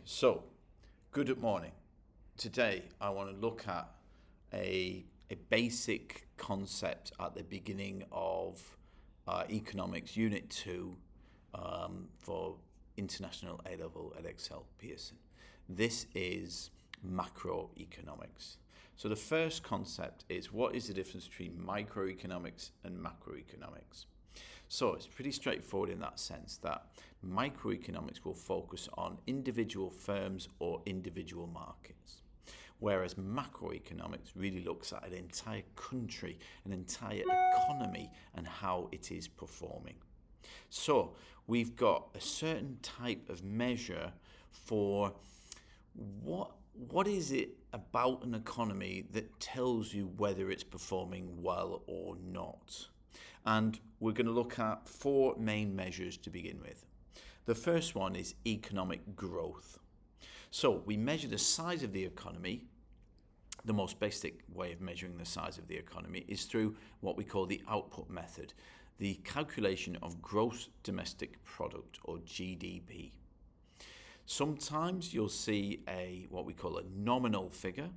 So, good morning. Today, I want to look at a basic concept at the beginning of Economics Unit 2 for International A Level at Excel Pearson. This is macroeconomics. So, the first concept is what is the difference between microeconomics and macroeconomics? So it's pretty straightforward in that sense that microeconomics will focus on individual firms or individual markets, whereas macroeconomics really looks at an entire country, an entire economy, and how it is performing. So we've got a certain type of measure for what is it about an economy that tells you whether it's performing well or not. And we're going to look at four main measures to begin with. The first one is economic growth. So we measure the size of the economy. The most basic way of measuring the size of the economy is through what we call the output method, the calculation of gross domestic product, or GDP. Sometimes you'll see what we call a nominal figure.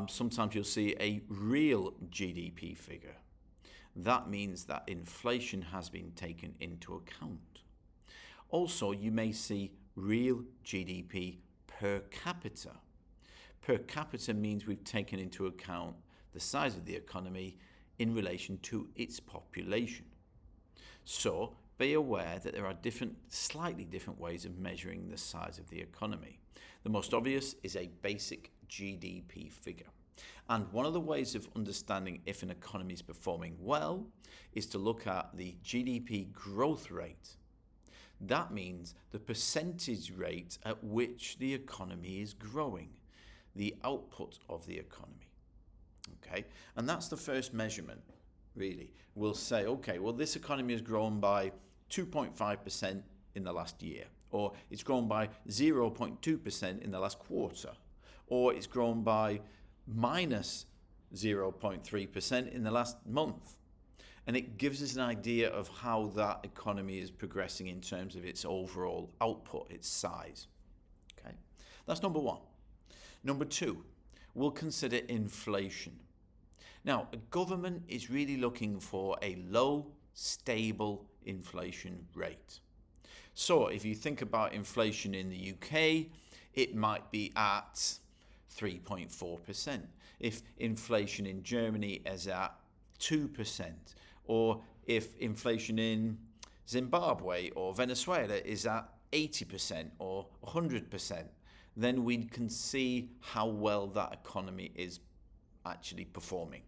Sometimes you'll see a real GDP figure. That means that inflation has been taken into account. Also, you may see real GDP per capita. Per capita means we've taken into account the size of the economy in relation to its population. So be aware that there are slightly different ways of measuring the size of the economy. The most obvious is a basic GDP figure. And one of the ways of understanding if an economy is performing well is to look at the GDP growth rate. That means the percentage rate at which the economy is growing, the output of the economy. Okay, and that's the first measurement, really. We'll say, okay, well, this economy has grown by 2.5% in the last year, or it's grown by 0.2% in the last quarter, or it's grown by minus 0.3% in the last month. And it gives us an idea of how that economy is progressing in terms of its overall output, its size. Okay, that's number one. Number two, we'll consider inflation. Now, a government is really looking for a low, stable inflation rate. So if you think about inflation in the UK, it might be at 3.4%. If inflation in Germany is at 2%, or if inflation in Zimbabwe or Venezuela is at 80% or 100%, then we can see how well that economy is actually performing.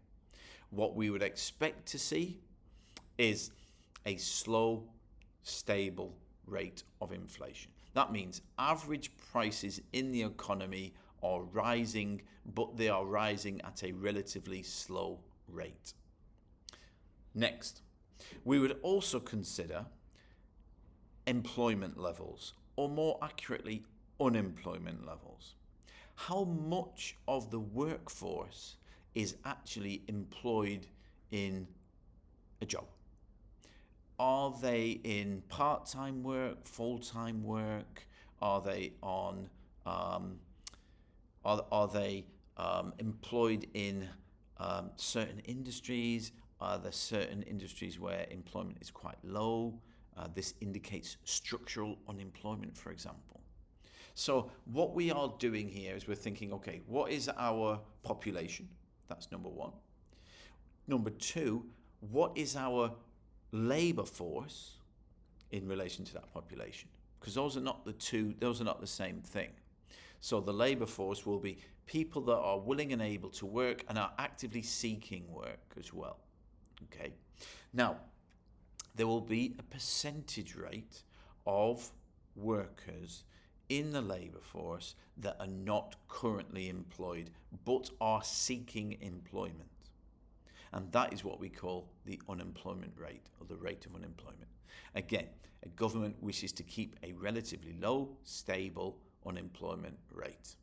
What we would expect to see is a slow, stable rate of inflation. That means average prices in the economy are rising, but they are rising at a relatively slow rate. Next, we would also consider employment levels, or more accurately, unemployment levels. How much of the workforce is actually employed in a job? Are they in part-time work, full-time work? Are they on employed in certain industries? Are there certain industries where employment is quite low? This indicates structural unemployment, for example. So what we are doing here is we're thinking, okay, what is our population? That's number one. Number two, what is our labor force in relation to that population? Because those are not the same thing. So the labor force will be people that are willing and able to work and are actively seeking work as well. Okay. Now, there will be a percentage rate of workers in the labor force that are not currently employed but are seeking employment. And that is what we call the unemployment rate, or the rate of unemployment. Again, a government wishes to keep a relatively low, stable unemployment rate.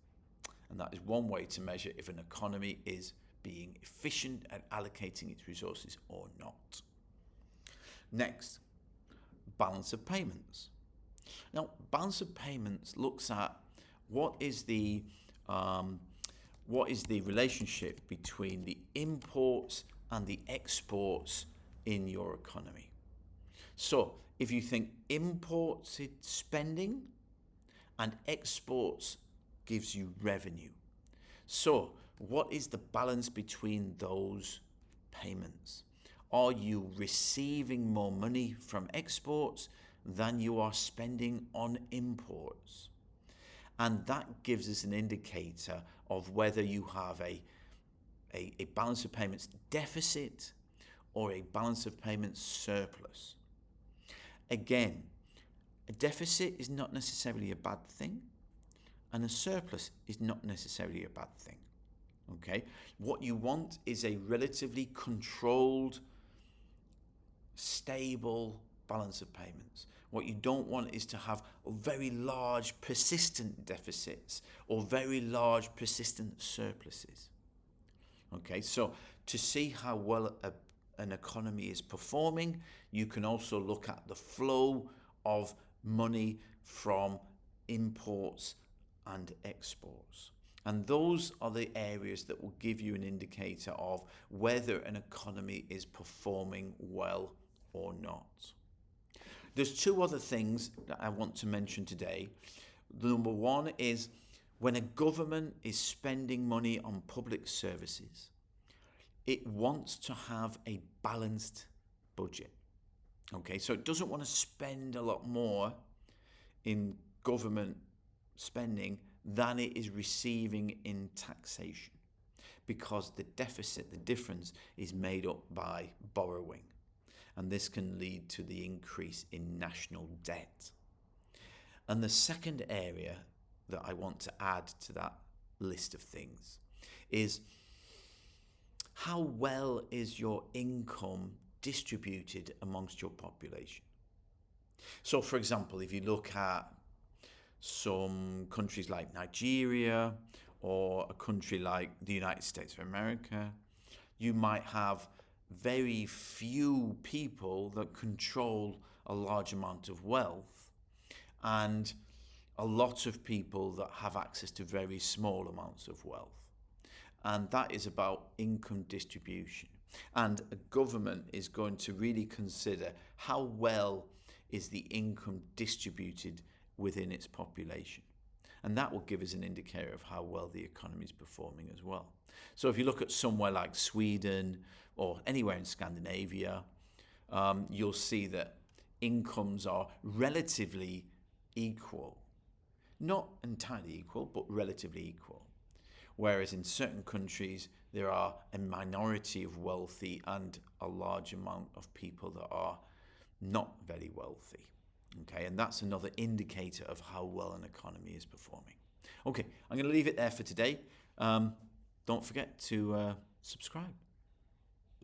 And that is one way to measure if an economy is being efficient at allocating its resources or not. Next, balance of payments. Now, balance of payments looks at what is the um, relationship between the imports and the exports in your economy. So, if you think imports is spending and exports gives you revenue. So, what is the balance between those payments? Are you receiving more money from exports than you are spending on imports? And that gives us an indicator of whether you have a balance of payments deficit or a balance of payments surplus. Again, a deficit is not necessarily a bad thing, and a surplus is not necessarily a bad thing. Okay? What you want is a relatively controlled, stable balance of payments. What you don't want is to have very large persistent deficits or very large persistent surpluses. Okay, so to see how well an economy is performing, you can also look at the flow of money from imports and exports. And those are the areas that will give you an indicator of whether an economy is performing well or not. There's two other things that I want to mention today. Number one is when a government is spending money on public services, it wants to have a balanced budget. Okay, so it doesn't want to spend a lot more in government spending than it is receiving in taxation, because the deficit, the difference, is made up by borrowing. And this can lead to the increase in national debt. And the second area that I want to add to that list of things is how well is your income distributed amongst your population? So, for example, if you look at some countries like Nigeria or a country like the United States of America, you might have very few people that control a large amount of wealth and a lot of people that have access to very small amounts of wealth. And that is about income distribution. And a government is going to really consider how well is the income distributed within its population. And that will give us an indicator of how well the economy is performing as well. So if you look at somewhere like Sweden or anywhere in Scandinavia, you'll see that incomes are relatively equal. Not entirely equal, but relatively equal. Whereas in certain countries, there are a minority of wealthy and a large amount of people that are not very wealthy. Okay, and that's another indicator of how well an economy is performing. Okay, I'm going to leave it there for today. Don't forget to subscribe.